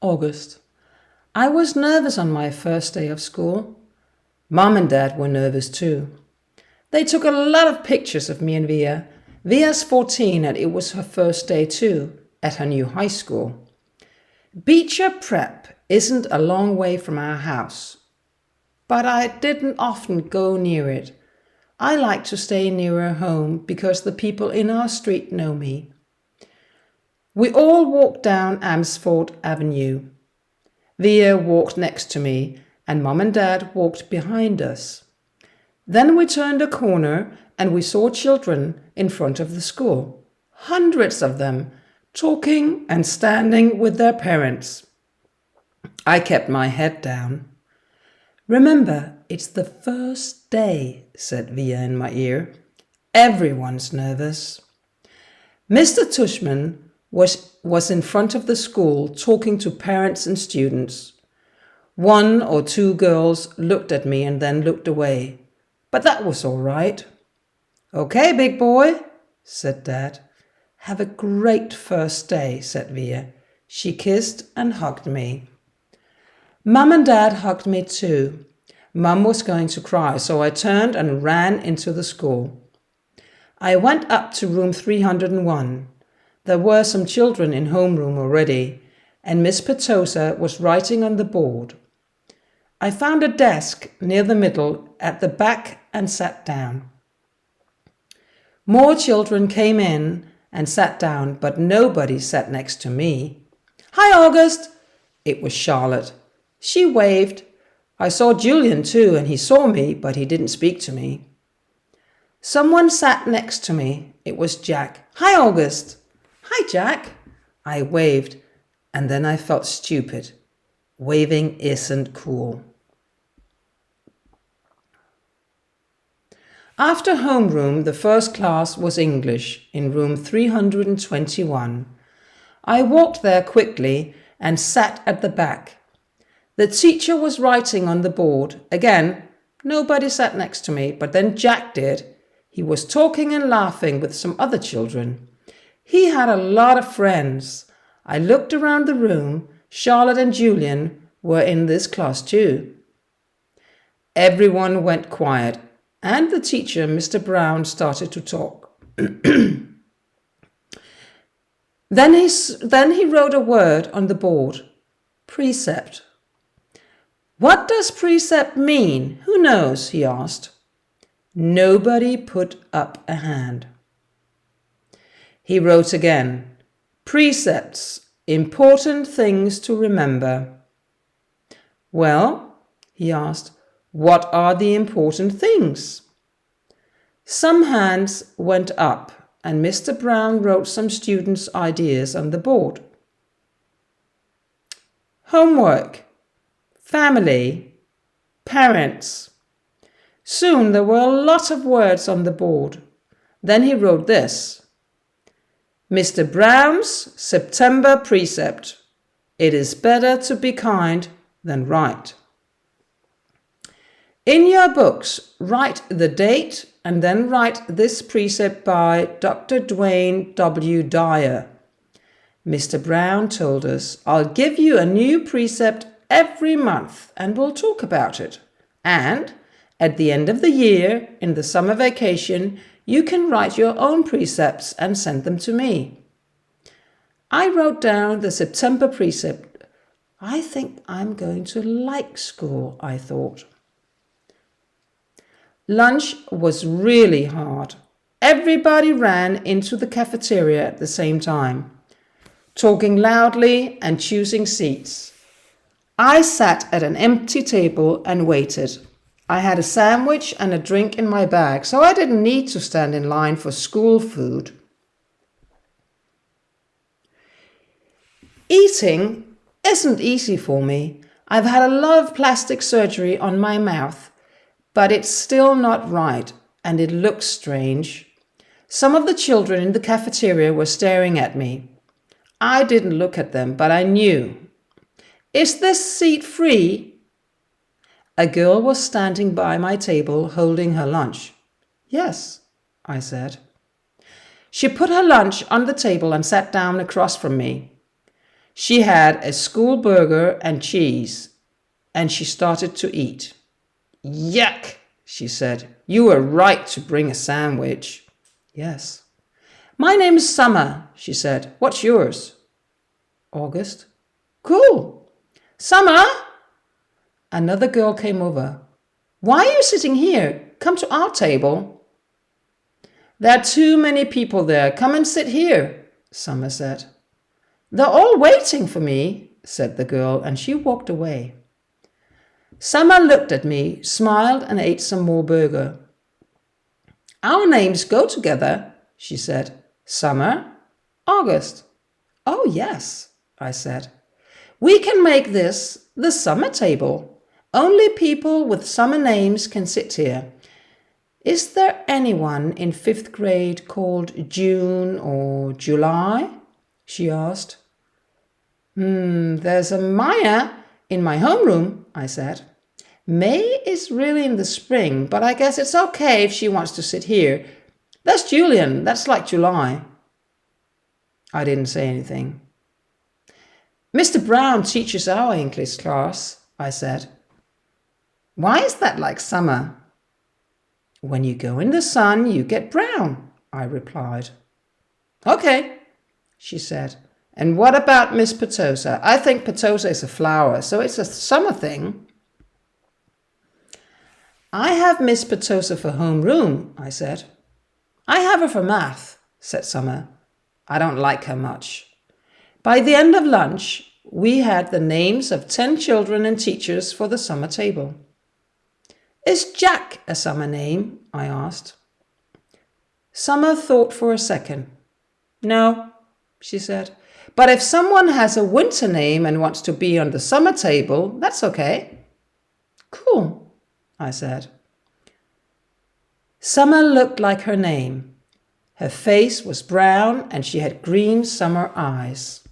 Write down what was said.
August. I was nervous on my first day of school. Mom and Dad were nervous too. They took a lot of pictures of me and Via. Via's 14 and it was her first day too, at her new high school. Beecher Prep isn't a long way from our house, but I didn't often go near it. I like to stay nearer home because the people in our street know me. We all walked down Amsford Avenue. Via walked next to me and Mom and Dad walked behind us. Then we turned a corner and we saw children in front of the school, hundreds of them, talking and standing with their parents. I kept my head down. Remember, it's the first day, said Via in my ear. Everyone's nervous. Mr. Tushman was in front of the school talking to parents and students. 1 or 2 girls looked at me and then looked away, but that was all right. Okay, big boy, said Dad. Have a great first day, said Via. She kissed and hugged me. Mum and Dad hugged me too. Mum was going to cry, so I turned and ran into the school. I went up to room 301. There were some children in homeroom already, and Miss Petosa was writing on the board. I found a desk near the middle at the back and sat down. More children came in and sat down, but nobody sat next to me. Hi, August! It was Charlotte. She waved. I saw Julian too, and he saw me, but he didn't speak to me. Someone sat next to me. It was Jack. Hi, August! Hi, Jack! I waved, and then I felt stupid. Waving isn't cool. After homeroom, the first class was English in room 321. I walked there quickly and sat at the back. The teacher was writing on the board. Again, nobody sat next to me, but then Jack did. He was talking and laughing with some other children. He had a lot of friends. I looked around the room. Charlotte and Julian were in this class too. Everyone went quiet, and the teacher, Mr. Brown, started to talk. Then he wrote a word on the board. Precept. What does precept mean? Who knows? He asked. Nobody put up a hand. He wrote again. Precepts. Important things to remember. Well, he asked, what are the important things? Some hands went up, and Mr. Brown wrote some students' ideas on the board. Homework, family, parents. Soon there were a lot of words on the board. Then he wrote this. Mr. Brown's September precept. It is better to be kind than right. In your books, write the date and then write this precept by Dr. Dwayne W. Dyer. Mr. Brown told us, I'll give you a new precept every month and we'll talk about it. And at the end of the year, in the summer vacation, you can write your own precepts and send them to me. I wrote down the September precept. I think I'm going to like school, I thought. Lunch was really hard. Everybody ran into the cafeteria at the same time, talking loudly and choosing seats. I sat at an empty table and waited. I had a sandwich and a drink in my bag, so I didn't need to stand in line for school food. Eating isn't easy for me. I've had a lot of plastic surgery on my mouth, but it's still not right, and it looks strange. Some of the children in the cafeteria were staring at me. I didn't look at them, but I knew. Is this seat free? A girl was standing by my table holding her lunch. Yes, I said. She put her lunch on the table and sat down across from me. She had a school burger and cheese, and she started to eat. Yuck, she said. You were right to bring a sandwich. Yes. My name's Summer, she said. What's yours? August. Cool. Summer! Another girl came over. Why are you sitting here? Come to our table. There are too many people there. Come and sit here, Summer said. They're all waiting for me, said the girl, and she walked away. Summer looked at me, smiled, and ate some more burger. Our names go together, she said. Summer, August. Oh, yes, I said. We can make this the summer table. Only people with summer names can sit here. Is there anyone in 5th grade called June or July? She asked. There's a Maya in my homeroom, I said. May is really in the spring, but I guess it's okay if she wants to sit here. That's Julian, that's like July. I didn't say anything. Mr. Brown teaches our English class, I said. Why is that like summer? When you go in the sun, you get brown, I replied. Okay, she said. And what about Miss Petosa? I think Petosa is a flower, so it's a summer thing. I have Miss Petosa for homeroom, I said. I have her for math, said Summer. I don't like her much. By the end of lunch, we had the names of 10 children and teachers for the summer table. Is Jack a summer name? I asked. Summer thought for a second. No, she said. But if someone has a winter name and wants to be on the summer table, that's okay. Cool, I said. Summer looked like her name. Her face was brown and she had green summer eyes.